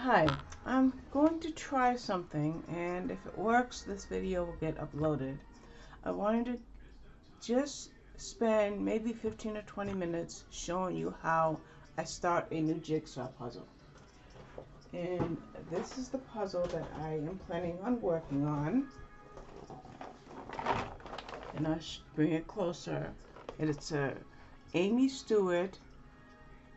Hi, I'm going to try something, and if it works, this video will get uploaded. I wanted to just spend maybe 15 or 20 minutes showing you how I start a new jigsaw puzzle. And this is the puzzle that I am planning on working on. And I'll bring it closer. And it's a Amy Stewart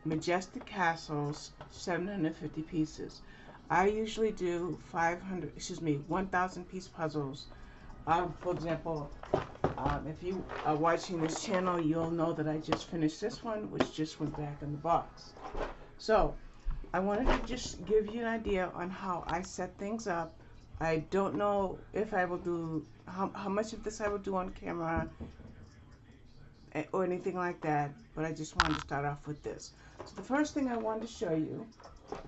Majestic Castles 750 pieces. I usually do 1,000 piece puzzles. For example, if you are watching this channel, you'll know that I just finished this one, which just went back in the box. So I wanted to just give you an idea on how I set things up. I don't know if I will do, how much of this I will do on camera or anything like that, but I just wanted to start off with this. So the first thing I wanted to show you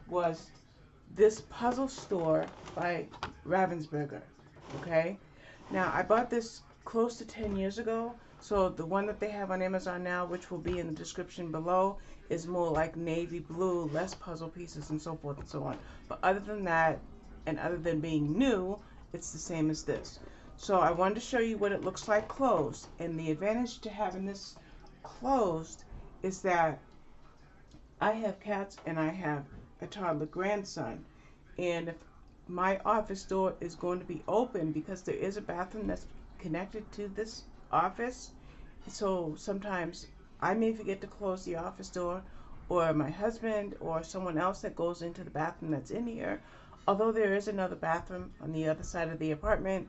was this puzzle store by Ravensburger. Okay, now I bought this close to 10 years ago, so the one that they have on Amazon now, which will be in the description below, is more like navy blue, less puzzle pieces and so forth and so on. But other than that, and other than being new, it's the same as this. So I wanted to show you what it looks like closed, and the advantage to having this closed is that I have cats and I have a toddler grandson, and if my office door is going to be open, because there is a bathroom that's connected to this office, so sometimes I may forget to close the office door, or my husband or someone else that goes into the bathroom that's in here. Although there is another bathroom on the other side of the apartment,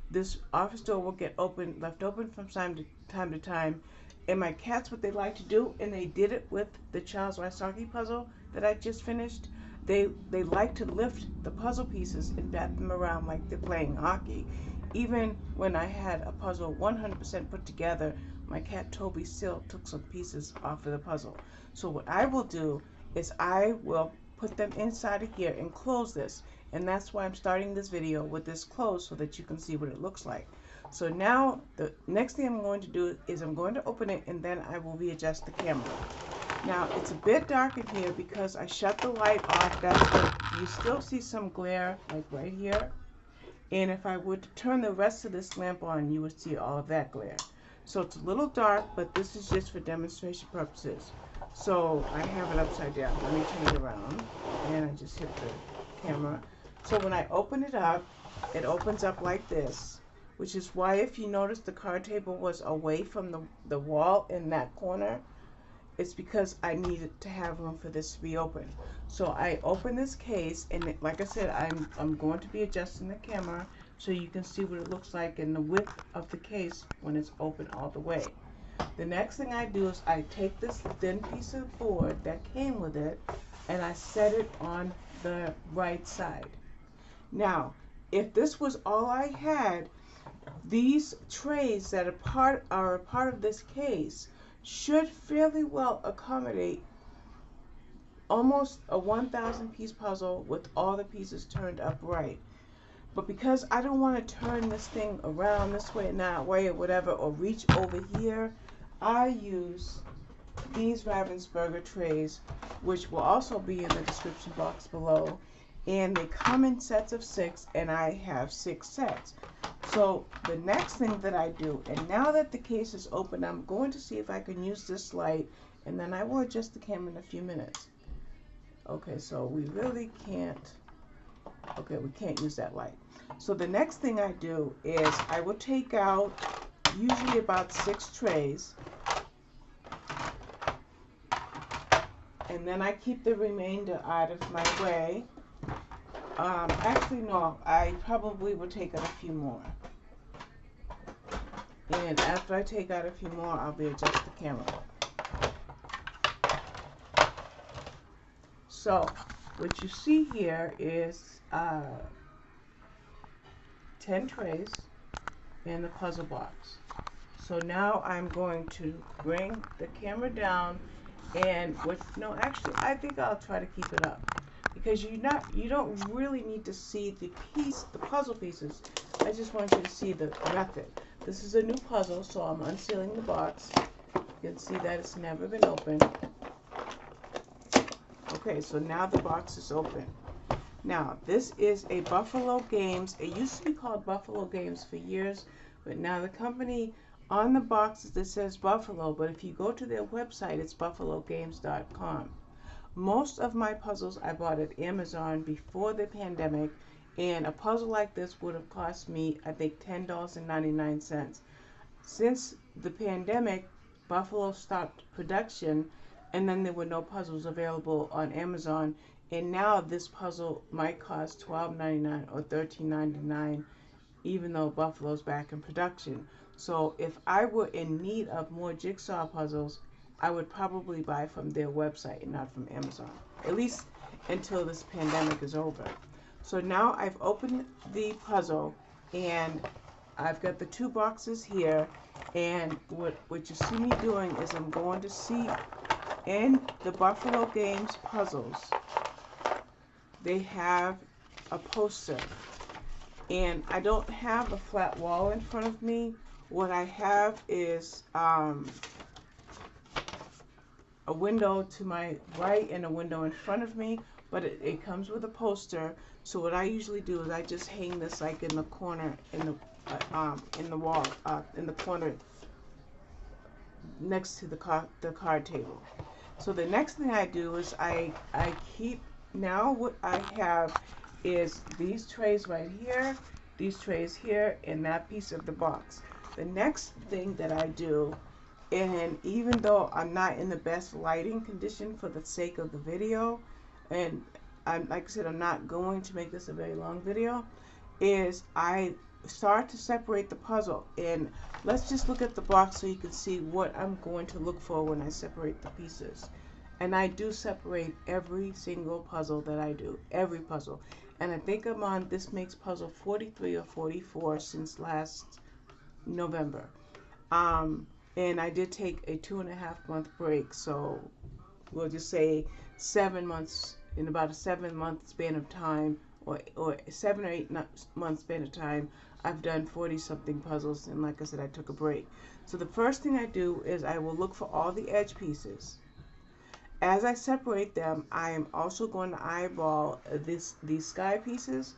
this office door will get left open from time to time. And my cats, what they like to do, and they did it with the Charles Wysocki puzzle that I just finished, they like to lift the puzzle pieces and bat them around like they're playing hockey. Even when I had a puzzle 100% put together, my cat Toby still took some pieces off of the puzzle. So what I will do is I will put them inside of here and close this. And that's why I'm starting this video with this closed, so that you can see what it looks like. So now the next thing I'm going to do is I'm going to open it, and then I will readjust the camera. Now it's a bit dark in here because I shut the light off. That's why you still see some glare, like right here. And if I were to turn the rest of this lamp on, you would see all of that glare. So it's a little dark, but this is just for demonstration purposes. So I have it upside down. Let me turn it around, and I just hit the camera. So when I open it up, it opens up like this, which is why, if you notice, the card table was away from the wall in that corner. It's because I needed to have room for this to be open. So I open this case, and like I said, I'm going to be adjusting the camera so you can see what it looks like in the width of the case when it's open all the way. The next thing I do is I take this thin piece of board that came with it, and I set it on the right side. Now, if this was all I had, these trays that are a part of this case should fairly well accommodate almost a 1,000 piece puzzle with all the pieces turned upright. But because I don't want to turn this thing around this way and that way or whatever, or reach over here, I use these Ravensburger trays, which will also be in the description box below. And they come in sets of 6, and I have 6 sets. So the next thing that I do, and now that the case is open, I'm going to see if I can use this light, and then I will adjust the camera in a few minutes. Okay, so we really can't, okay, we can't use that light. So the next thing I do is I will take out usually about 6 trays, and then I keep the remainder out of my way. Actually, no, I probably will take out a few more. And after I take out a few more, I'll readjust the camera. So, what you see here is 10 trays in the puzzle box. So now I'm going to bring the camera down, and actually, I think I'll try to keep it up, because you don't really need to see the puzzle pieces. I just want you to see the method. This is a new puzzle, so I'm unsealing the box. You can see that it's never been opened. Okay, so now the box is open. Now, this is a Buffalo Games. It used to be called Buffalo Games for years, but now the company on the boxes that says Buffalo, but if you go to their website, it's buffalogames.com. Most of my puzzles I bought at Amazon before the pandemic, and a puzzle like this would have cost me, I think, $10.99. Since the pandemic, Buffalo stopped production, and then there were no puzzles available on Amazon. And now this puzzle might cost $12.99 or $13.99, even though Buffalo's back in production. So if I were in need of more jigsaw puzzles, I would probably buy from their website and not from Amazon, at least until this pandemic is over. So now I've opened the puzzle, and I've got the two boxes here, and what you see me doing is I'm going to see in the Buffalo Games puzzles, they have a poster, and I don't have a flat wall in front of me. What I have is a window to my right and a window in front of me, but it comes with a poster. So what I usually do is I just hang this like in the corner, in the wall, in the corner next to the card table. So the next thing I do is I keep, now what I have is these trays right here, these trays here, and that piece of the box. The next thing that I do, and even though I'm not in the best lighting condition for the sake of the video, and like I said, I'm not going to make this a very long video, is I start to separate the puzzle. And let's just look at the box so you can see what I'm going to look for when I separate the pieces. And I do separate every single puzzle that I do, every puzzle. And I think I'm on, this makes puzzle 43 or 44 since last November. And I did take a 2.5-month break, so we'll just say 7 months, in about a 7-month span of time, or 7 or 8 month span of time, I've done 40-something puzzles, and like I said, I took a break. So the first thing I do is I will look for all the edge pieces. As I separate them, I am also going to eyeball these sky pieces,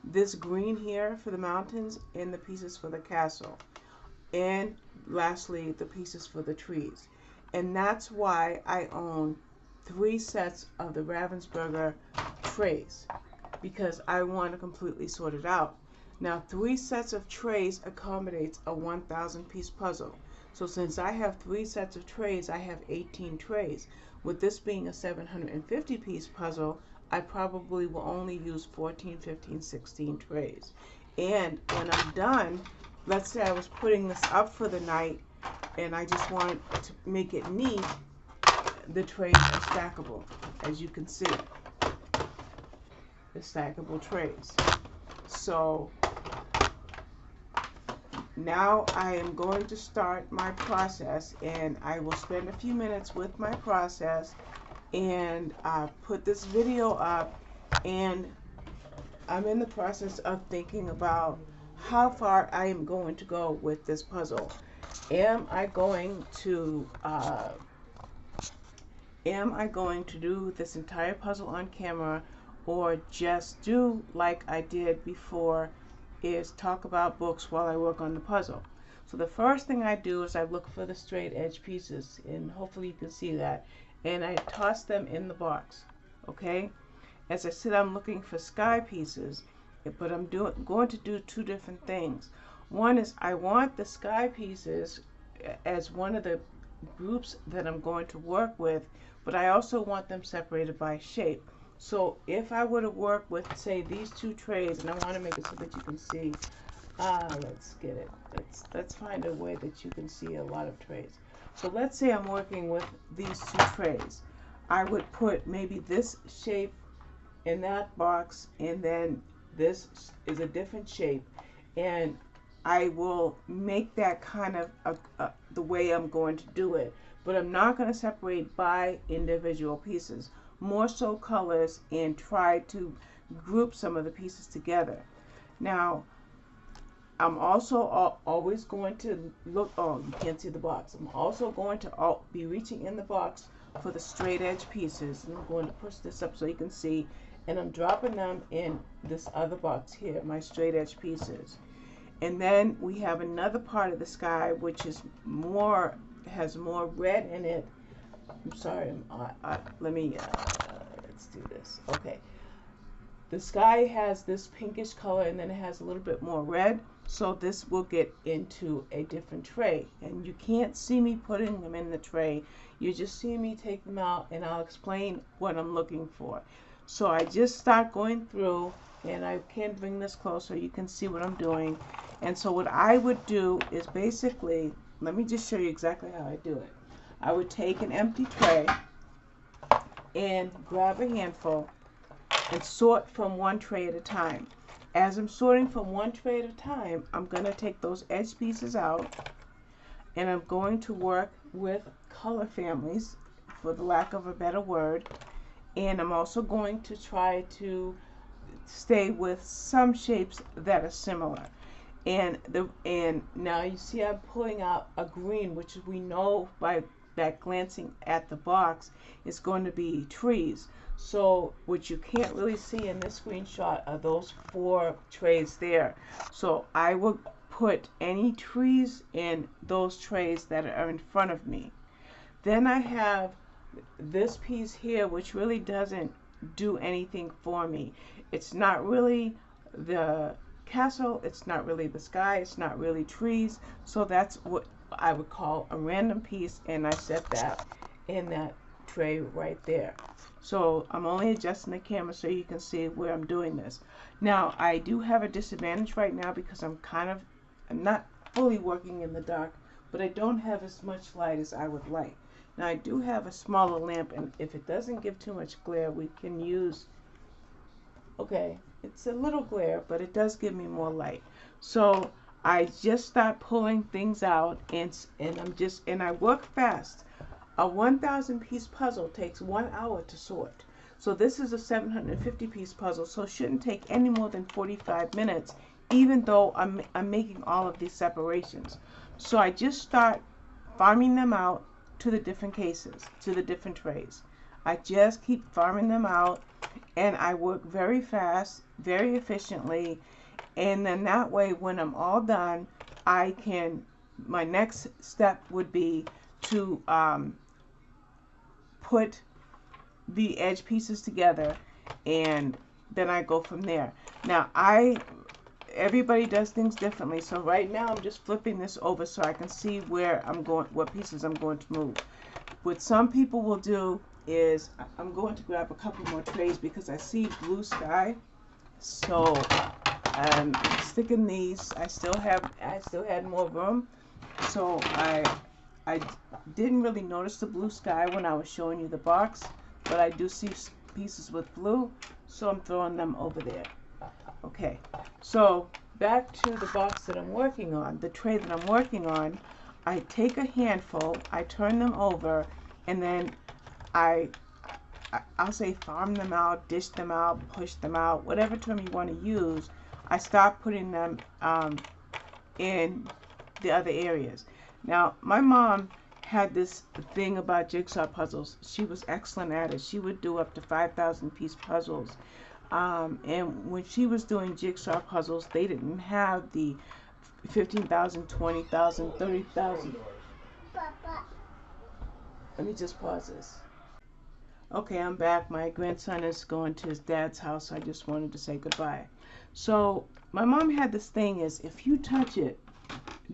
this green here for the mountains, and the pieces for the castle. And lastly, the pieces for the trees. And that's why I own 3 sets of the Ravensburger trays, because I want to completely sort it out. Now, 3 sets of trays accommodates a 1,000 piece puzzle. So since I have 3 sets of trays, I have 18 trays. With this being a 750 piece puzzle, I probably will only use 14, 15, 16 trays. And when I'm done, let's say I was putting this up for the night and I just want to make it neat, the trays are stackable, as you can see. The stackable trays. So now I am going to start my process, and I will spend a few minutes with my process and put this video up. And I'm in the process of thinking about how far I am going to go with this puzzle. Am I going to do this entire puzzle on camera, or just do like I did before, is talk about books while I work on the puzzle? So the first thing I do is I look for the straight edge pieces, and hopefully you can see that, and I toss them in the box. Okay, as I said, I'm looking for sky pieces, but I'm going to do 2 different things. One is I want the sky pieces as one of the groups that I'm going to work with, but I also want them separated by shape. So if I were to work with, say, these 2 trays, and I want to make it so that you can see, let's get it. Let's find a way that you can see a lot of trays. So let's say I'm working with these 2 trays. I would put maybe this shape in that box, and then this is a different shape, and I will make that kind of the way I'm going to do it. But I'm not going to separate by individual pieces, more so colors, and try to group some of the pieces together. Now, I'm also always going to look, oh, you can't see the box. I'm also going to be reaching in the box for the straight edge pieces. And I'm going to push this up so you can see. and I'm dropping them in this other box here, my straight edge pieces. And then we have another part of the sky which is more, has more red in it. I'm sorry, let me, let's do this. Okay. The sky has this pinkish color and then it has a little bit more red. So this will get into a different tray. And you can't see me putting them in the tray. You just see me take them out and I'll explain what I'm looking for. So I just start going through, and I can bring this closer. You can see what I'm doing. And so what I would do is basically, let me just show you exactly how I do it. I would take an empty tray and grab a handful and sort from one tray at a time. As I'm sorting from one tray at a time, I'm going to take those edge pieces out and I'm going to work with color families, for the lack of a better word, and I'm also going to try to stay with some shapes that are similar. And now you see I'm pulling out a green, which we know by that glancing at the box is going to be trees. So what you can't really see in this screenshot are those 4 trays there. So I will put any trees in those trays that are in front of me. Then I have this piece here, which really doesn't do anything for me. It's not really the castle, it's not really the sky, it's not really trees. So that's what I would call a random piece, and I set that in that tray right there. So I'm only adjusting the camera so you can see where I'm doing this. Now I do have a disadvantage right now because I'm not fully working in the dark, but I don't have as much light as I would like. Now I do have a smaller lamp, and if it doesn't give too much glare, we can use, okay, it's a little glare, but it does give me more light. So I just start pulling things out, and I work fast. A 1,000 piece puzzle takes 1 hour to sort. So this is a 750 piece puzzle, so it shouldn't take any more than 45 minutes, even though I'm making all of these separations. So I just start farming them out to the different cases, to the different trays. I just keep farming them out, and I work very fast, very efficiently, and then that way when I'm all done, my next step would be to put the edge pieces together, and then I go from there. Now everybody does things differently, so right now I'm just flipping this over so I can see where I'm going, what pieces I'm going to move. What some people will do is, I'm going to grab a couple more trays because I see blue sky, so I'm sticking these. I still had more room, so I didn't really notice the blue sky when I was showing you the box, but I do see pieces with blue, so I'm throwing them over there. Okay, so back to the box that I'm working on, the tray that I'm working on. I take a handful, I turn them over, and then I'll say farm them out, dish them out, push them out, whatever term you want to use. I start putting them in the other areas. Now, my mom had this thing about jigsaw puzzles. She was excellent at it. She would do up to 5,000 piece puzzles. And when she was doing jigsaw puzzles, they didn't have the 15,000, 20,000, 30,000. Let me just pause this. Okay, I'm back. My grandson is going to his dad's house, so I just wanted to say goodbye. So my mom had this thing is, if you touch it,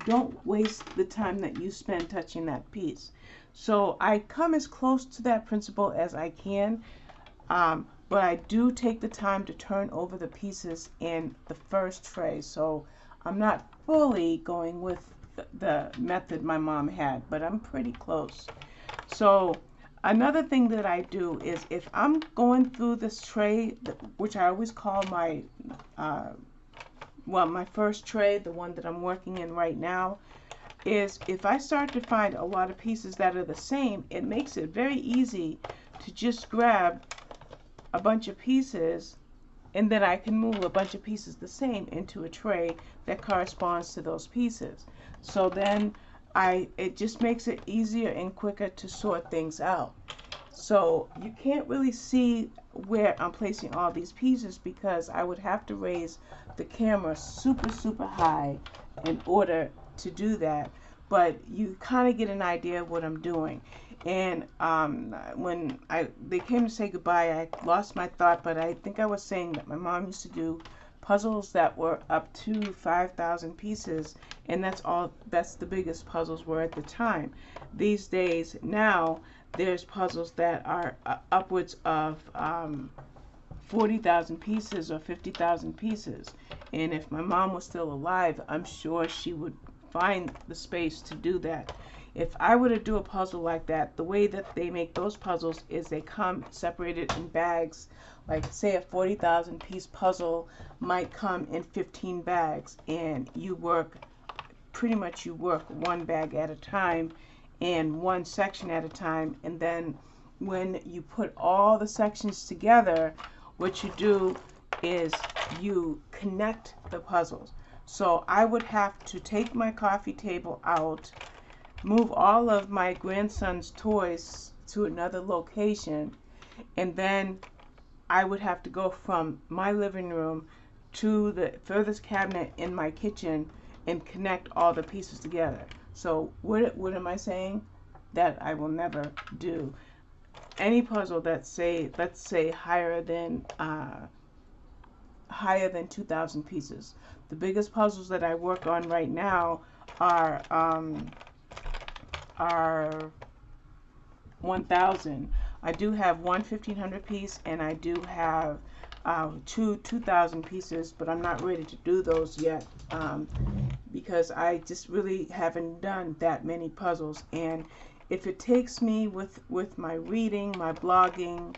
don't waste the time that you spend touching that piece. So I come as close to that principle as I can, but I do take the time to turn over the pieces in the first tray. So I'm not fully going with the method my mom had, but I'm pretty close. So another thing that I do is, if I'm going through this tray, which I always call my my first tray, the one that I'm working in right now, is if I start to find a lot of pieces that are the same, it makes it very easy to just grab a bunch of pieces, and then I can move a bunch of pieces the same into a tray that corresponds to those pieces. So then it just makes it easier and quicker to sort things out. So you can't really see where I'm placing all these pieces because I would have to raise the camera super high in order to do that. But you kind of get an idea of what I'm doing. And when they came to say goodbye, I lost my thought, but I think I was saying that my mom used to do puzzles that were up to 5,000 pieces, and that's the biggest puzzles were at the time. These days now there's puzzles that are upwards of 40,000 pieces or 50,000 pieces, and if my mom was still alive, I'm sure she would find the space to do that. If I were to do a puzzle like that, the way that they make those puzzles is they come separated in bags. Like say a 40,000 piece puzzle might come in 15 bags, and you work one bag at a time and one section at a time, and then when you put all the sections together, what you do is you connect the puzzles. So I would have to take my coffee table out, move all of my grandson's toys to another location, and then I would have to go from my living room to the furthest cabinet in my kitchen and connect all the pieces together. So what am I saying? That I will never do. Any puzzle that's let's say higher than 2,000 pieces. The biggest puzzles that I work on right now are 1,000. I do have one 1,500 piece, and I do have two 2,000 pieces, but I'm not ready to do those yet because I just really haven't done that many puzzles. And if it takes me with my reading, my blogging,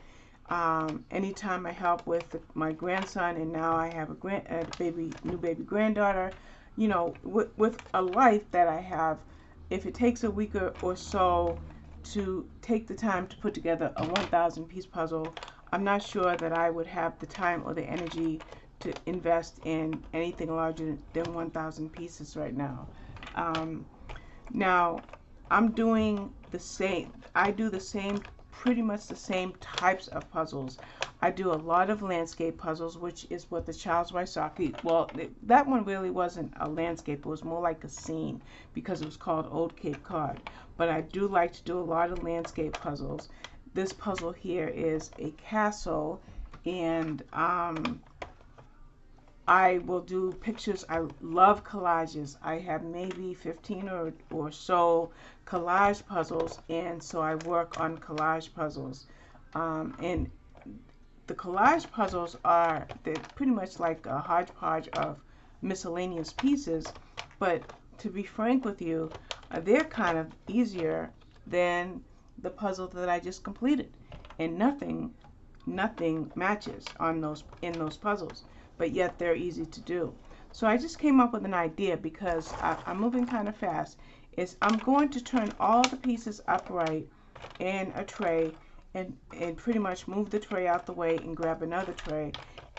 anytime I help with my grandson, and now I have new baby granddaughter, you know, with a life that I have, if it takes a week or so to take the time to put together a 1,000 piece puzzle, I'm not sure that I would have the time or the energy to invest in anything larger than 1,000 pieces right now. Now I'm doing the same. I do pretty much the same types of puzzles. I do a lot of landscape puzzles, which is what the Charles Wysocki, well, that one really wasn't a landscape, it was more like a scene because it was called Old Cape Cod. But I do like to do a lot of landscape puzzles. This puzzle here is a castle, and I will do pictures. I love collages. I have maybe 15 or so collage puzzles, and so I work on collage puzzles. And the collage puzzles they're pretty much like a hodgepodge of miscellaneous pieces, but to be frank with you, they're kind of easier than the puzzle that I just completed, and nothing matches in those puzzles, but yet they're easy to do. So I just came up with an idea because I'm moving kind of fast. I'm going to turn all the pieces upright in a tray, and pretty much move the tray out the way and grab another tray,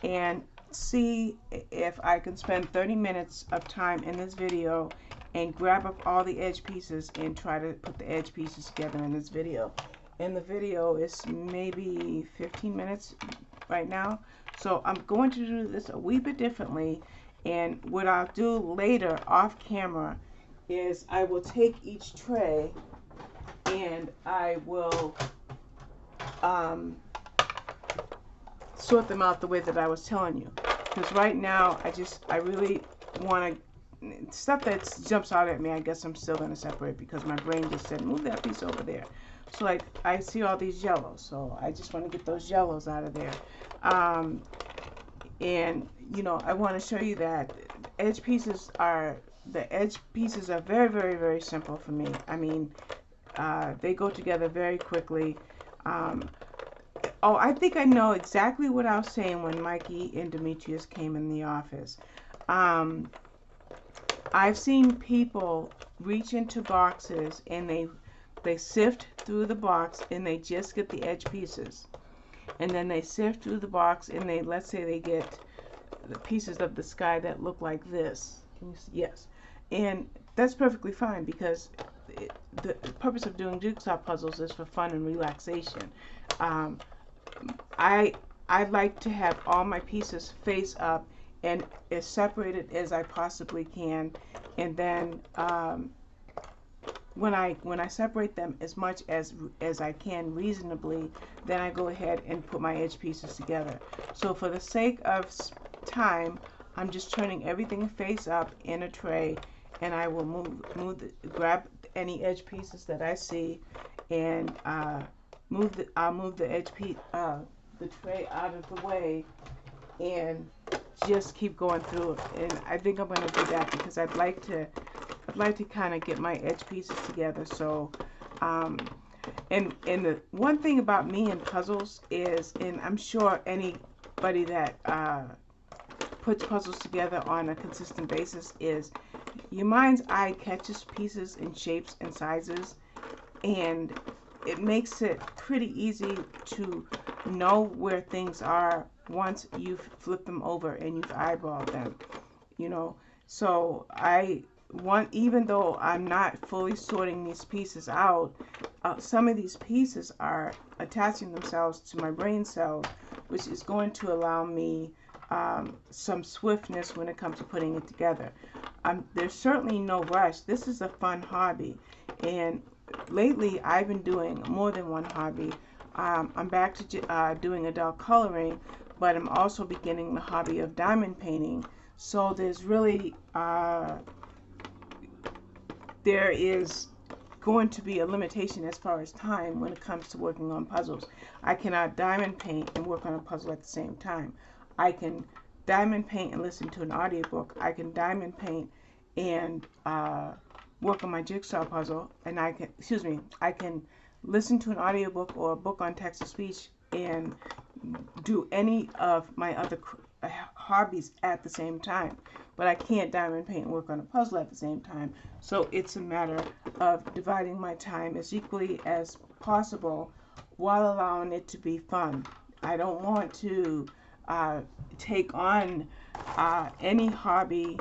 and see if I can spend 30 minutes of time in this video and grab up all the edge pieces and try to put the edge pieces together in this video. And the video is maybe 15 minutes right now, so I'm going to do this a wee bit differently. And what I'll do later off camera is I will take each tray and I will sort them out the way that I was telling you, because right now I really want to, stuff that jumps out at me, I guess I'm still going to separate because my brain just said move that piece over there. So like I see all these yellows, so I just want to get those yellows out of there. And you know, I want to show you that the edge pieces are very simple for me. I mean, they go together very quickly. Oh, I think I know exactly what I was saying when Mikey and Demetrius came in the office. I've seen people reach into boxes and they sift through the box and they just get the edge pieces. And then they sift through the box and let's say they get the pieces of the sky that look like this. Can you see? Yes. And that's perfectly fine because the purpose of doing jigsaw puzzles is for fun and relaxation. Um, I I like to have all my pieces face up and as separated as I possibly can, and then when I separate them as much as I can reasonably, then I go ahead and put my edge pieces together. So for the sake of time, I'm just turning everything face up in a tray, and I will grab any edge pieces that I see, and I'll move the the tray out of the way, and just keep going through it. And I think I'm going to do that because I'd like to kind of get my edge pieces together. So and the one thing about me and puzzles is, and I'm sure anybody that puts puzzles together on a consistent basis, is your mind's eye catches pieces and shapes and sizes, and it makes it pretty easy to know where things are once you've flipped them over and you've eyeballed them, you know. So even though I'm not fully sorting these pieces out, some of these pieces are attaching themselves to my brain cells, which is going to allow me some swiftness when it comes to putting it together. There's certainly no rush. This is a fun hobby, and lately I've been doing more than one hobby. I'm back to doing adult coloring, but I'm also beginning the hobby of diamond painting. So there's really there is going to be a limitation as far as time when it comes to working on puzzles. I cannot diamond paint and work on a puzzle at the same time. I can diamond paint and listen to an audiobook. I can diamond paint and work on my jigsaw puzzle, and I can listen to an audiobook or a book on text-to-speech and do any of my other hobbies at the same time. But I can't diamond paint and work on a puzzle at the same time. So it's a matter of dividing my time as equally as possible while allowing it to be fun. I don't want to take on any hobby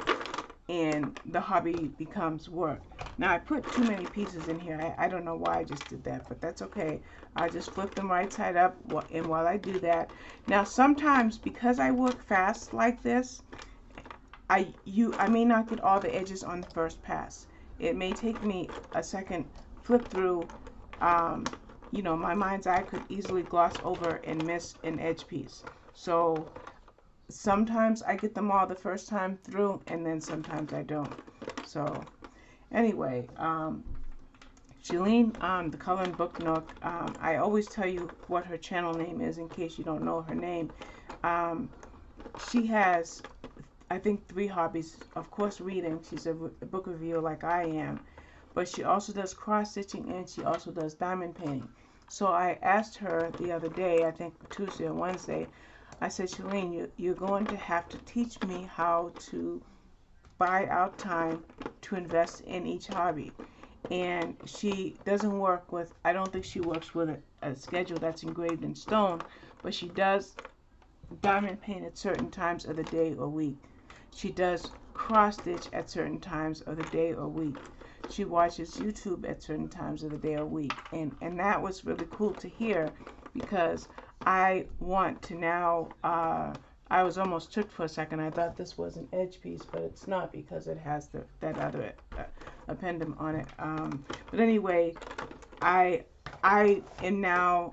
and the hobby becomes work. Now I put too many pieces in here. I don't know why I just did that, but that's okay. I just flip them right side up, and while I do that, now sometimes because I work fast like this, I may not get all the edges on the first pass. It may take me a second flip through. You know, my mind's eye could easily gloss over and miss an edge piece. So sometimes I get them all the first time through, and then sometimes I don't. So anyway, Shalene, the Coloring Book Nook, I always tell you what her channel name is in case you don't know her name. She has, I think, 3 hobbies. Of course, reading. She's a book reviewer like I am. But she also does cross-stitching, and she also does diamond painting. So I asked her the other day, I think Tuesday or Wednesday, I said, Shalene, you're going to have to teach me how to buy out time to invest in each hobby. And she doesn't work with, I don't think she works with a schedule that's engraved in stone, but she does diamond paint at certain times of the day or week. She does cross stitch at certain times of the day or week. She watches YouTube at certain times of the day or week. And that was really cool to hear, because I want to now, I was almost tricked for a second. I thought this was an edge piece, but it's not, because it has that other appendum on it. But anyway, I am now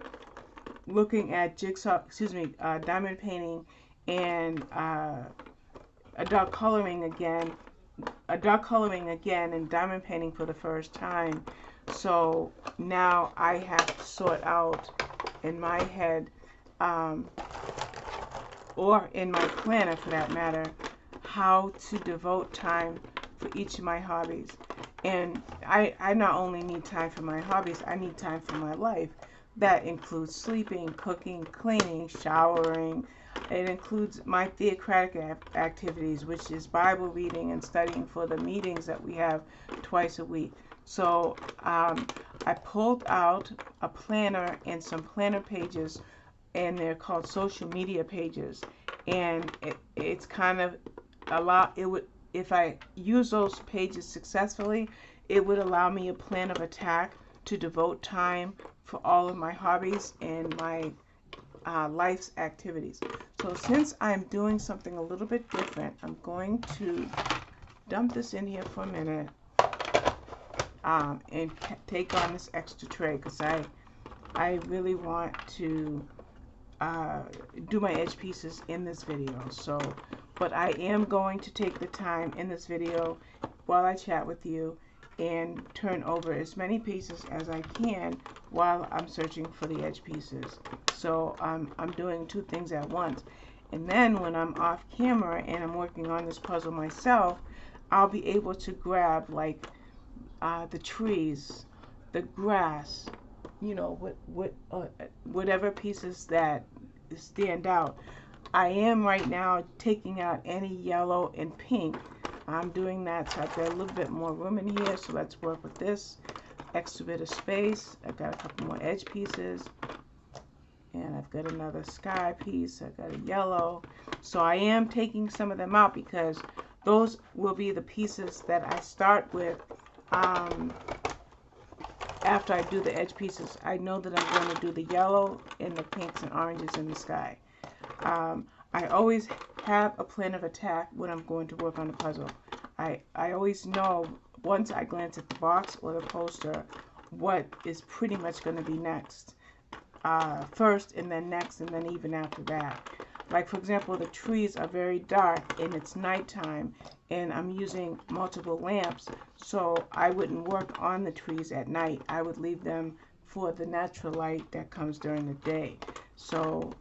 looking at diamond painting and adult coloring again and diamond painting for the first time. So now I have to sort out in my head, or in my planner for that matter, how to devote time for each of my hobbies. And I not only need time for my hobbies, I need time for my life. That includes sleeping, cooking, cleaning, showering. It includes my theocratic activities, which is Bible reading and studying for the meetings that we have twice a week. So I pulled out a planner and some planner pages, and they're called social media pages. And it's kind of if I use those pages successfully, it would allow me a plan of attack to devote time for all of my hobbies and my life's activities. So since I'm doing something a little bit different, I'm going to dump this in here for a minute and take on this extra tray, because I really want to do my edge pieces in this video. So, but I am going to take the time in this video while I chat with you and turn over as many pieces as I can while I'm searching for the edge pieces. So I'm doing two things at once. And then when I'm off camera and I'm working on this puzzle myself, I'll be able to grab like the trees, the grass, you know, whatever pieces that stand out. I am right now taking out any yellow and pink. I'm doing that so I've got a little bit more room in here. So let's work with this extra bit of space. I've got a couple more edge pieces, and I've got another sky piece. I've got a yellow. So I am taking some of them out because those will be the pieces that I start with after I do the edge pieces. I know that I'm going to do the yellow and the pinks and oranges in the sky. I always have a plan of attack when I'm going to work on a puzzle. I always know once I glance at the box or the poster what is pretty much going to be next. First and then next and then even after that. Like for example, the trees are very dark and it's nighttime and I'm using multiple lamps, so I wouldn't work on the trees at night. I would leave them for the natural light that comes during the day. So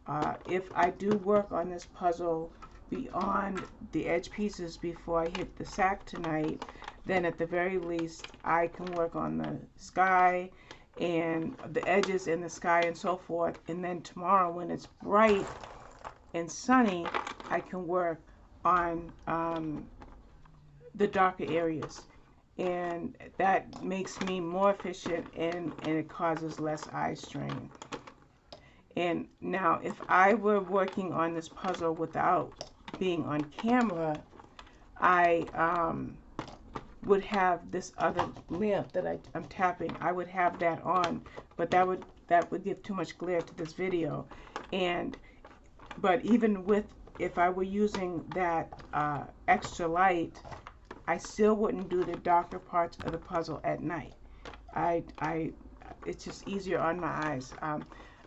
if I do work on this puzzle beyond the edge pieces before I hit the sack tonight, then at the very least I can work on the sky and the edges in the sky and so forth, and then tomorrow when it's bright and sunny I can work on the darker areas, and that makes me more efficient and it causes less eye strain. And now if I were working on this puzzle without being on camera, I would have this other lamp that I'm tapping. I would have that on, but that would give too much glare to this video. But even with, if I were using that extra light, I still wouldn't do the darker parts of the puzzle at night. It's just easier on my eyes.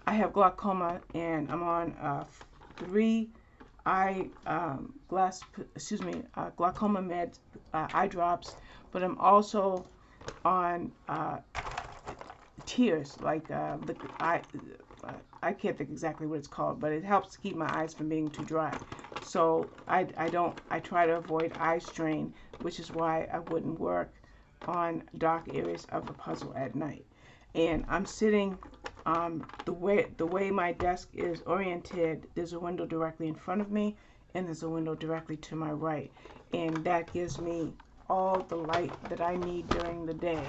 I have glaucoma and I'm on 3 glaucoma meds, eye drops, but I'm also on tears, like I can't think exactly what it's called, but it helps keep my eyes from being too dry. So I try to avoid eye strain, which is why I wouldn't work on dark areas of the puzzle at night. And I'm sitting the way my desk is oriented, there's a window directly in front of me and there's a window directly to my right, and that gives me all the light that I need during the day.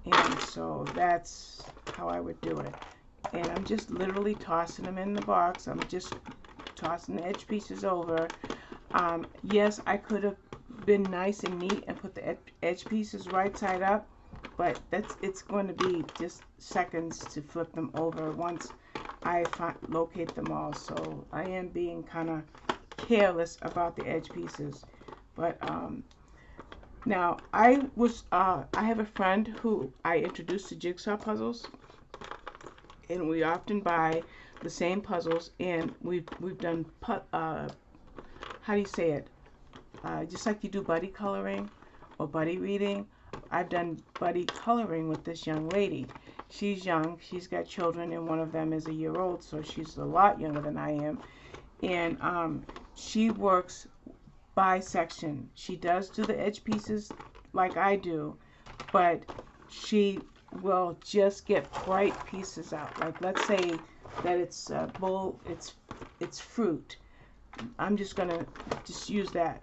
And so that's how I would do it. And I'm just literally tossing them in the box. I'm just tossing the edge pieces over. Yes, I could have been nice and neat and put the edge pieces right side up, but it's going to be just seconds to flip them over once I locate them all. So I am being kind of careless about the edge pieces. But now I have a friend who I introduced to jigsaw puzzles, and we often buy the same puzzles, and we've done how do you say it? Just like you do buddy coloring or buddy reading, I've done buddy coloring with this young lady. She's young, she's got children, and one of them is a year old, so she's a lot younger than I am. And she works by section. She does do the edge pieces like I do, but she will just get bright pieces out. Like let's say that it's a bowl, it's fruit. I'm just gonna use that.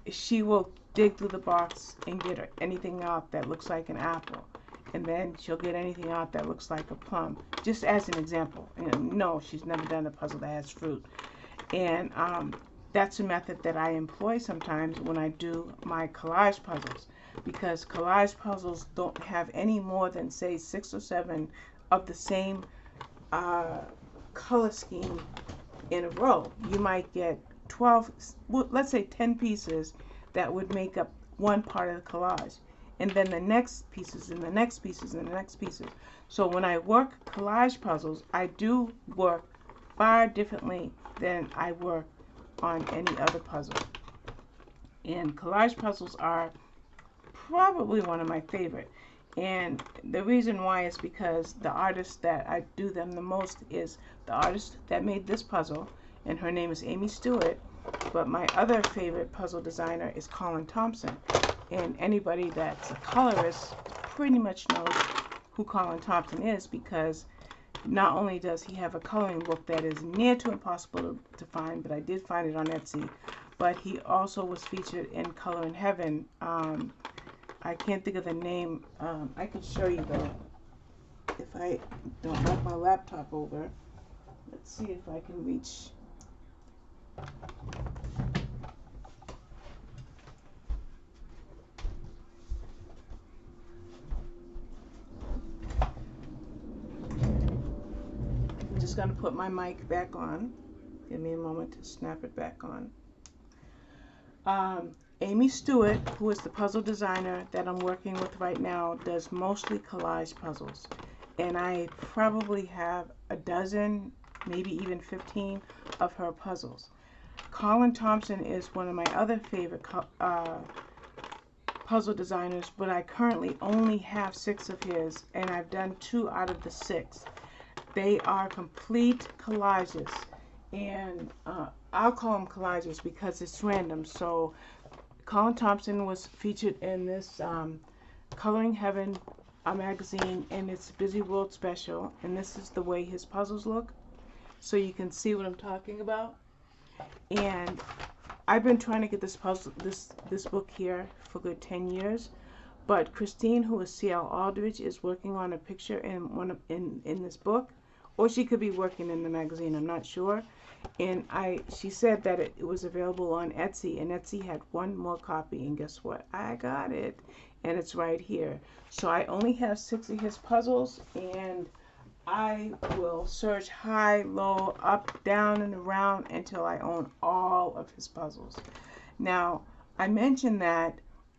She will dig through the box and get anything out that looks like an apple, and then she'll get anything out that looks like a plum, just as an example. And no, she's never done a puzzle that has fruit. And that's a method that I employ sometimes when I do my collage puzzles, because collage puzzles don't have any more than, say, 6 or 7 of the same color scheme in a row. You might get 12, well, let's say 10 pieces that would make up one part of the collage, and then the next pieces and the next pieces and the next pieces. So when I work collage puzzles, I do work far differently than I work on any other puzzle. And collage puzzles are probably one of my favorite. And the reason why is because the artist that I do them the most is the artist that made this puzzle, and her name is Amy Stewart. But my other favorite puzzle designer is Colin Thompson. And anybody that's a colorist pretty much knows who Colin Thompson is, because not only does he have a coloring book that is near to impossible to find, but I did find it on Etsy, but he also was featured in Color in Heaven. I can't think of the name. I can show you though, if I don't knock my laptop over. Let's see if I can reach. I'm just going to put my mic back on. Give me a moment to snap it back on. Amy Stewart, who is the puzzle designer that I'm working with right now, does mostly collage puzzles. And I probably have a dozen, maybe even 15 of her puzzles. Colin Thompson is one of my other favorite puzzle designers, but I currently only have 6 of his, and I've done 2 out of the 6. They are complete collages, and I'll call them collages because it's random. So Colin Thompson was featured in this Coloring Heaven magazine, and it's Busy World Special, and this is the way his puzzles look, so you can see what I'm talking about. And I've been trying to get this puzzle, this book here for a good 10 years, but Christine, who is C.L. Aldridge, is working on a picture in this book, or she could be working in the magazine, I'm not sure. And she said that it was available on Etsy, and Etsy had 1 more copy, and guess what? I got it, and it's right here. So I only have 6 of his puzzles, and I will search high, low, up, down, and around until I own all of his puzzles. Now, I mentioned that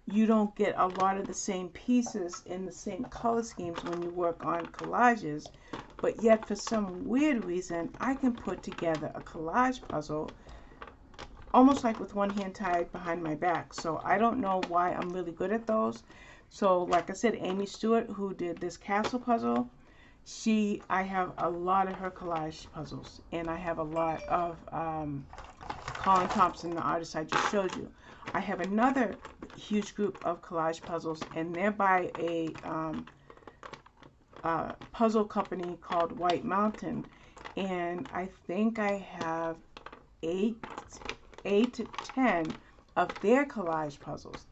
you don't get a lot of the same pieces in the same color schemes when you work on collages, but yet for some weird reason I can put together a collage puzzle almost like with one hand tied behind my back. So I don't know why I'm really good at those. So like I said, Amy Stewart, who did this castle puzzle, I have a lot of her collage puzzles, and I have a lot of Colin Thompson, the artist I just showed you. I have another huge group of collage puzzles, and they're by a puzzle company called White Mountain, and I think I have 8 to 10 of their collage puzzles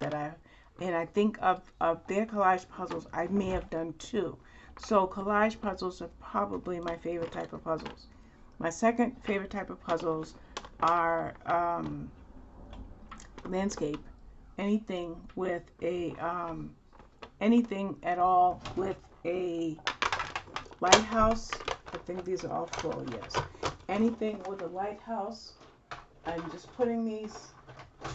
and I think of their collage puzzles I may have done 2. So collage puzzles are probably my favorite type of puzzles. My second favorite type of puzzles are landscape. Anything with a anything at all with a lighthouse. I think these are all full, yes. Anything with a lighthouse. I'm just putting these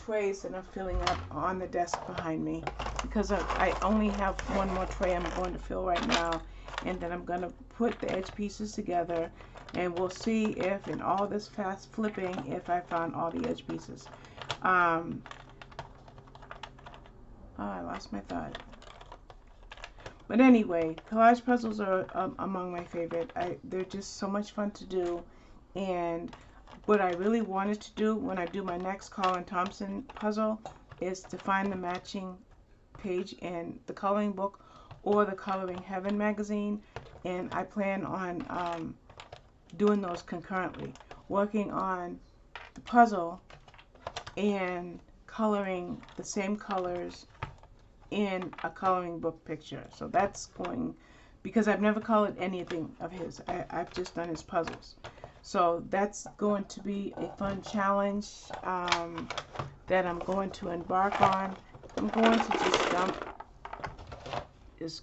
trays that I'm filling up on the desk behind me, because I only have 1 more tray I'm going to fill right now, and then I'm going to put the edge pieces together, and we'll see if in all this fast flipping if I found all the edge pieces. Oh, I lost my thought. But anyway, collage puzzles are among my favorite. They're just so much fun to do, and what I really wanted to do when I do my next Colin Thompson puzzle is to find the matching page in the coloring book or the Coloring Heaven magazine, and I plan on doing those concurrently, working on the puzzle and coloring the same colors in a coloring book picture. So that's going, because I've never colored anything of his. I've just done his puzzles. So that's going to be a fun challenge that I'm going to embark on. I'm going to just dump these,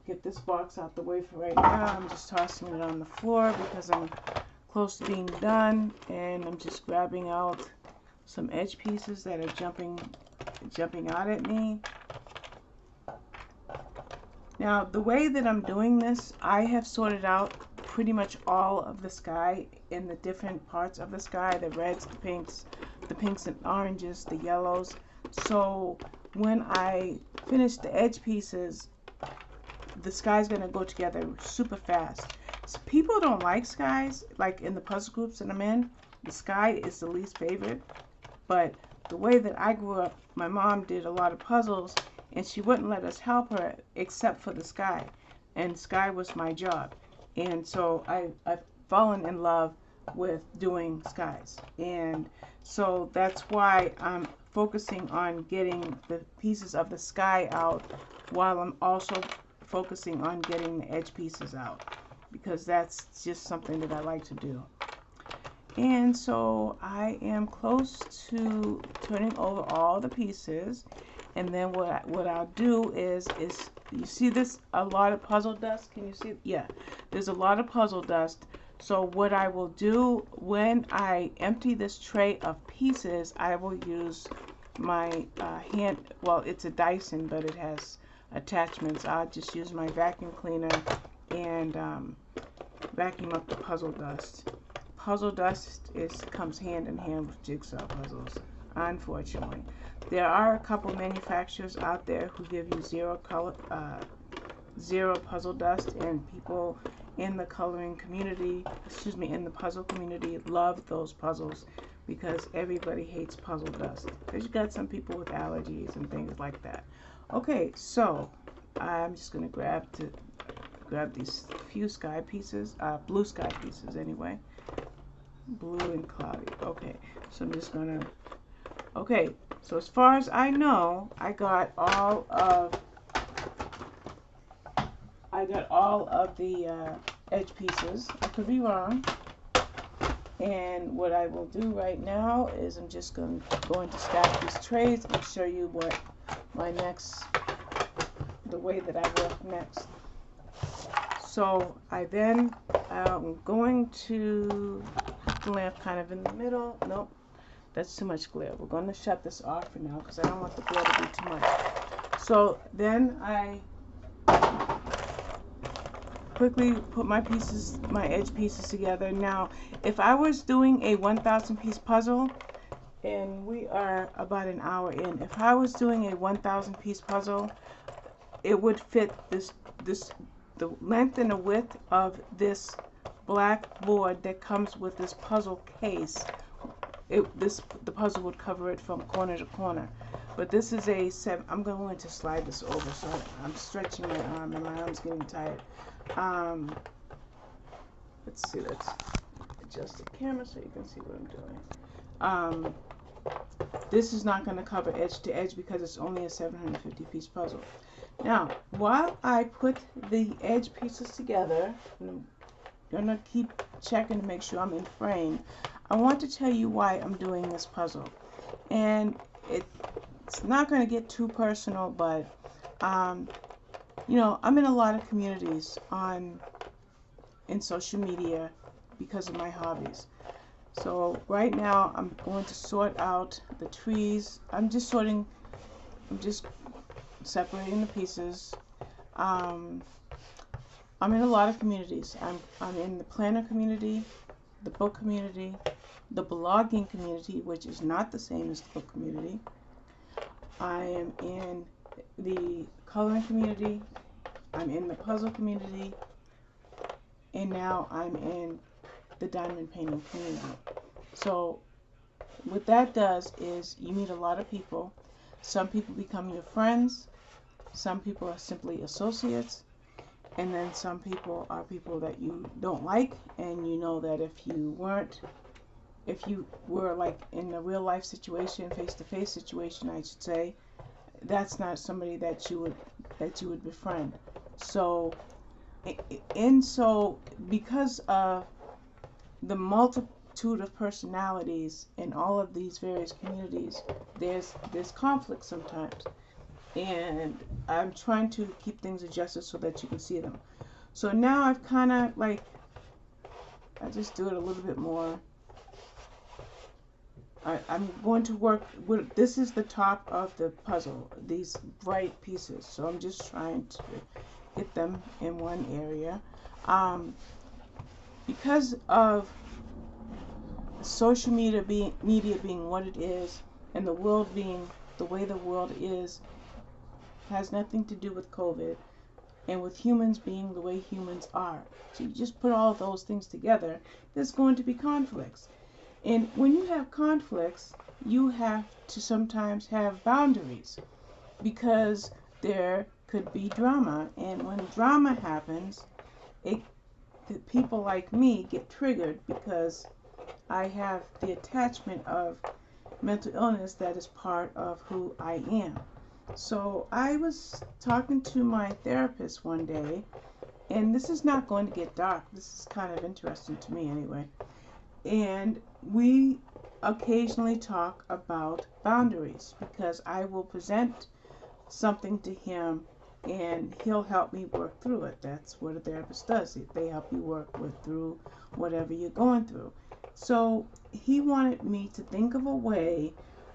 get this box out the way for right now. I'm just tossing it on the floor because I'm close to being done, and I'm just grabbing out some edge pieces that are jumping out at me. Now, the way that I'm doing this, I have sorted out pretty much all of the sky in the different parts of the sky, the reds, the pinks and oranges, the yellows. So when I finish the edge pieces, the sky's going to go together super fast. So people don't like skies, like in the puzzle groups that I'm in, the sky is the least favorite. But the way that I grew up, my mom did a lot of puzzles, and she wouldn't let us help her except for the sky. And sky was my job. And so I've fallen in love with doing skies. And so that's why I'm focusing on getting the pieces of the sky out while I'm also focusing on getting the edge pieces out, because that's just something that I like to do. And so I am close to turning over all the pieces, and then what I'll do is you see this, a lot of puzzle dust? Can you see? Yeah, there's a lot of puzzle dust. So what I will do when I empty this tray of pieces, I will use my hand, well, it's a Dyson, but it has attachments. I'll just use my vacuum cleaner and vacuum up the puzzle dust. Puzzle dust comes hand in hand with jigsaw puzzles, unfortunately. There are a couple manufacturers out there who give you zero puzzle dust, and people in the coloring community, in the puzzle community, love those puzzles because everybody hates puzzle dust. Because you got some people with allergies and things like that. Okay, so I'm just gonna grab these few sky pieces, blue sky pieces anyway. Blue and cloudy. Okay, so I'm just gonna, okay, so as far as I know, I got all of the edge pieces. I could be wrong. And what I will do right now is I'm just going to stack these trays and show you what the way that I work next. So I'm going to put the lamp kind of in the middle. Nope, that's too much glare. We're going to shut this off for now because I don't want the glare to be too much. So then I quickly put my edge pieces together. Now, if I was doing a 1,000 piece puzzle, and we are about an hour in, if I was doing a 1,000 piece puzzle, it would fit the length and the width of this black board that comes with this puzzle case. The puzzle would cover it from corner to corner. But this is I'm going to slide this over, so I'm stretching my arm and my arm's getting tired. Let's see, let's adjust the camera so you can see what I'm doing. This is not going to cover edge to edge because it's only a 750 piece puzzle. Now, while I put the edge pieces together, I'm going to keep checking to make sure I'm in frame. I want to tell you why I'm doing this puzzle. And it's not going to get too personal, but you know, I'm in a lot of communities in social media because of my hobbies. So right now I'm going to sort out the trees. I'm just separating the pieces. I'm in a lot of communities. I'm in the planner community, the book community, the blogging community, which is not the same as the book community. I am in the coloring community, I'm in the puzzle community, and now I'm in the diamond painting community. So what that does is you meet a lot of people. Some people become your friends, some people are simply associates, and then some people are people that you don't like, and you know that if you were like in a real life situation, face-to-face situation I should say, that's not somebody that you would befriend. So And so because of the multitude of personalities in all of these various communities, there's conflict sometimes, and I'm trying to keep things adjusted so that you can see them. So now I've kind of like, I just do it a little bit more. I'm going to work with, this is the top of the puzzle, these bright pieces. So I'm just trying to get them in one area. Because of social media being what it is, and the world being the way the world is, has nothing to do with COVID, and with humans being the way humans are. So you just put all those things together, there's going to be conflicts. And when you have conflicts, you have to sometimes have boundaries, because there could be drama. And when drama happens, people like me get triggered, because I have the attachment of mental illness that is part of who I am. So I was talking to my therapist one day, and this is not going to get dark. This is kind of interesting to me anyway. And we occasionally talk about boundaries, because I will present something to him and he'll help me work through it. That's what a therapist does. They help you work through whatever you're going through. So he wanted me to think of a way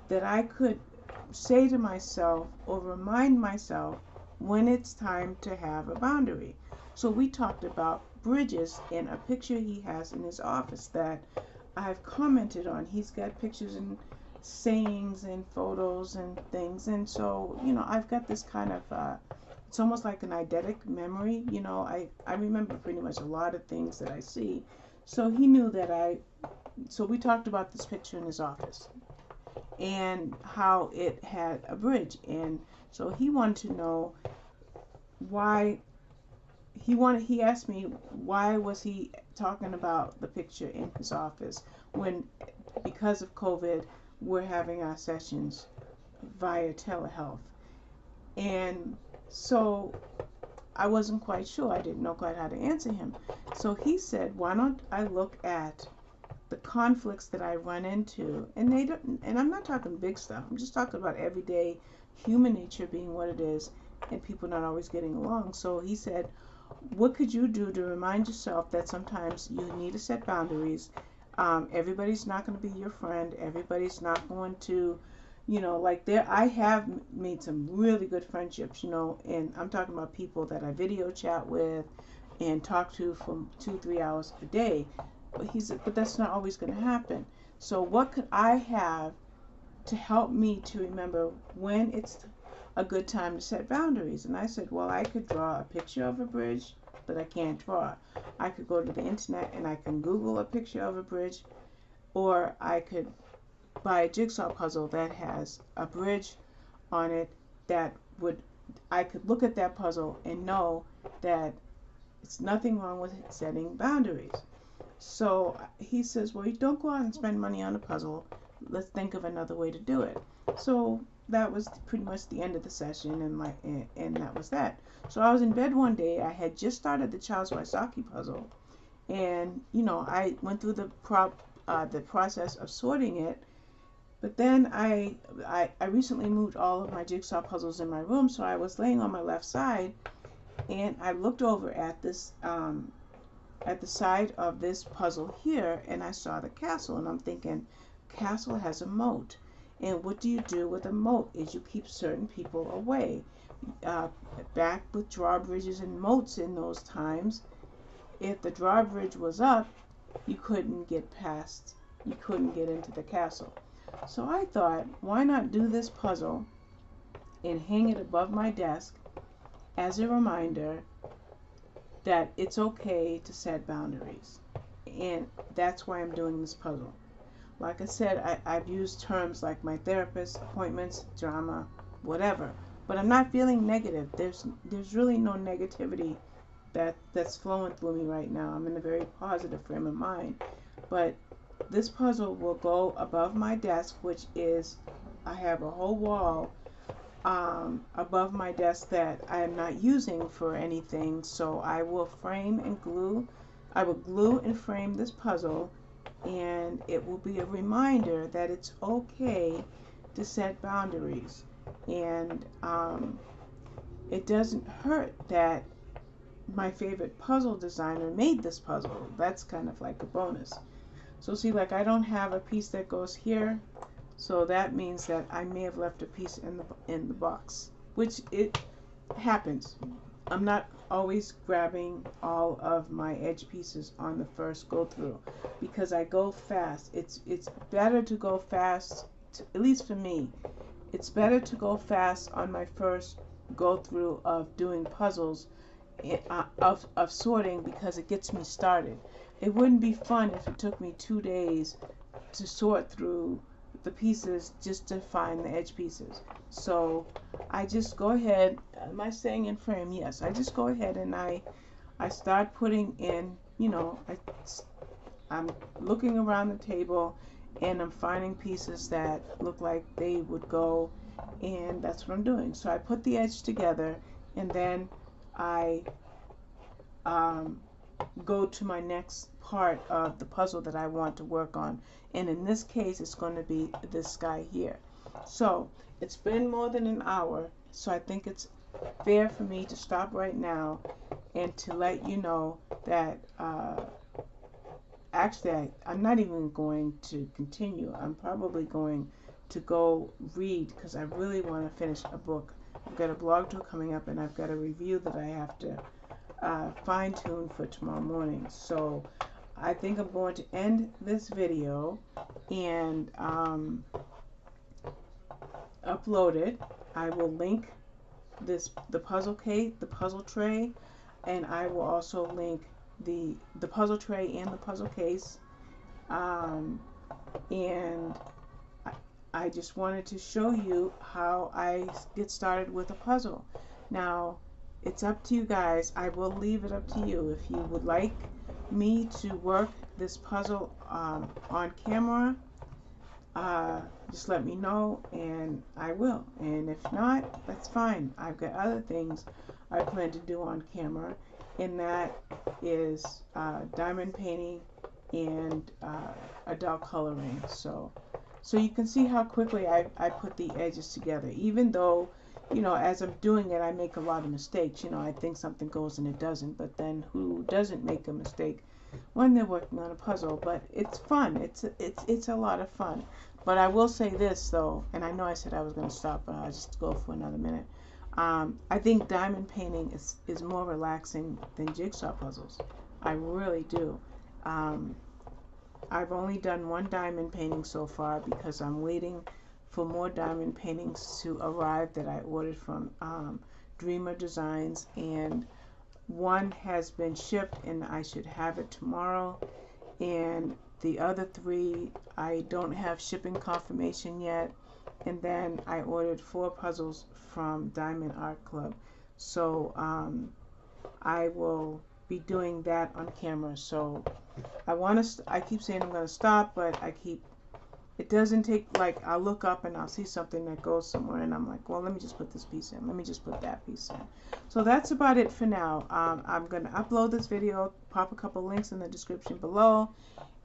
that I could say to myself or remind myself when it's time to have a boundary. So we talked about bridges and a picture he has in his office that I've commented on. He's got pictures and sayings and photos and things, and so I've got this kind of it's almost like an eidetic memory. I remember pretty much a lot of things that I see. So he knew that so we talked about this picture in his office and how it had a bridge, and so he wanted to know why. He asked me why was he talking about the picture in his office when, because of COVID, we're having our sessions via telehealth. And so I wasn't quite sure. I didn't know quite how to answer him. So he said, why don't I look at the conflicts that I run into, and I'm not talking big stuff. I'm just talking about everyday human nature being what it is, and people not always getting along. So he said, what could you do to remind yourself that sometimes you need to set boundaries? Everybody's not going to be your friend. Everybody's not going to, I have made some really good friendships, and I'm talking about people that I video chat with and talk to for 2-3 hours a day. But he said, but that's not always going to happen. So what could I have to help me to remember when it's a good time to set boundaries? And I said, well, I could draw a picture of a bridge, but I can't draw. I could go to the internet and I can Google a picture of a bridge, or I could buy a jigsaw puzzle that has a bridge on it I could look at that puzzle and know that it's nothing wrong with setting boundaries. So he says, well, you don't go out and spend money on a puzzle. Let's think of another way to do it. So that was pretty much the end of the session, and that was that. So I was in bed one day. I had just started the Child's Waisaki puzzle, and I went through the process of sorting it. But then I recently moved all of my jigsaw puzzles in my room, so I was laying on my left side, and I looked over at this at the side of this puzzle here, and I saw the castle, and I'm thinking, castle has a moat. And what do you do with a moat is you keep certain people away. Back with drawbridges and moats in those times, if the drawbridge was up, you couldn't get into the castle. So I thought, why not do this puzzle and hang it above my desk as a reminder that it's okay to set boundaries. And that's why I'm doing this puzzle. Like I said, I've used terms like my therapist, appointments, drama, whatever. But I'm not feeling negative. There's really no negativity that's flowing through me right now. I'm in a very positive frame of mind. But this puzzle will go above my desk, which is, I have a whole wall above my desk that I am not using for anything, so I will frame and glue. I will glue and frame this puzzle, and it will be a reminder that it's okay to set boundaries. And it doesn't hurt that my favorite puzzle designer made this puzzle. That's kind of like a bonus. So see, like I don't have a piece that goes here, so that means that I may have left a piece in the box, which it happens. I'm not always grabbing all of my edge pieces on the first go through because I go fast. It's better to go fast, at least for me. It's better to go fast on my first go through of doing puzzles, of sorting, because it gets me started. It wouldn't be fun if it took me 2 days to sort through the pieces just to find the edge pieces. So I just go ahead. Am I staying in frame? Yes. I just go ahead and I start putting in, you know, I'm looking around the table and I'm finding pieces that look like they would go, and that's what I'm doing. So I put the edge together, and then I go to my next part of the puzzle that I want to work on, and in this case it's going to be this guy here. So it's been more than an hour, so I think it's fair for me to stop right now and to let you know that actually I'm not even going to continue. I'm probably going to go read because I really want to finish a book. I've got a blog tour coming up, and I've got a review that I have to fine-tune for tomorrow morning. So I think I'm going to end this video and upload it. I will link the puzzle case, the puzzle tray, and I will also link the puzzle tray and the puzzle case. And I just wanted to show you how I get started with a puzzle. Now, it's up to you guys. I will leave it up to you. If you would like me to work this puzzle on camera, just let me know and I will. And if not, that's fine. I've got other things I plan to do on camera, and that is diamond painting and adult coloring. So you can see how quickly I put the edges together, even though, you know, as I'm doing it, I make a lot of mistakes. You know, I think something goes and it doesn't, but then who doesn't make a mistake when they're working on a puzzle? But it's fun. It's a lot of fun. But I will say this, though, and I know I said I was going to stop, but I'll just go for another minute. I think diamond painting is more relaxing than jigsaw puzzles. I really do. I've only done one diamond painting so far because I'm waiting for more diamond paintings to arrive that I ordered from Dreamer Designs, and one has been shipped and I should have it tomorrow, and the other 3 I don't have shipping confirmation yet. And then I ordered 4 puzzles from Diamond Art Club, so I will be doing that on camera. So I keep saying I'm going to stop, but it doesn't take, like, I'll look up and I'll see something that goes somewhere and I'm like, well, let me just put this piece in, let me just put that piece in. So that's about it for now. I'm going to upload this video, pop a couple links in the description below,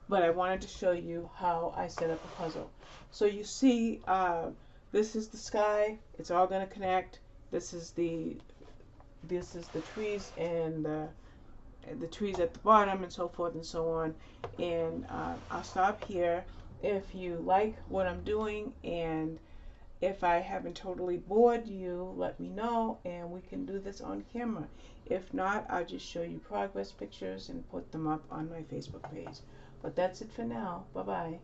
but I wanted to show you how I set up a puzzle. So you see, this is the sky, it's all going to connect. This is the trees and the trees at the bottom, and so forth and so on. And I'll stop here. If you like what I'm doing, and if I haven't totally bored you, let me know and we can do this on camera. If not, I'll just show you progress pictures and put them up on my Facebook page. But that's it for now. Bye bye.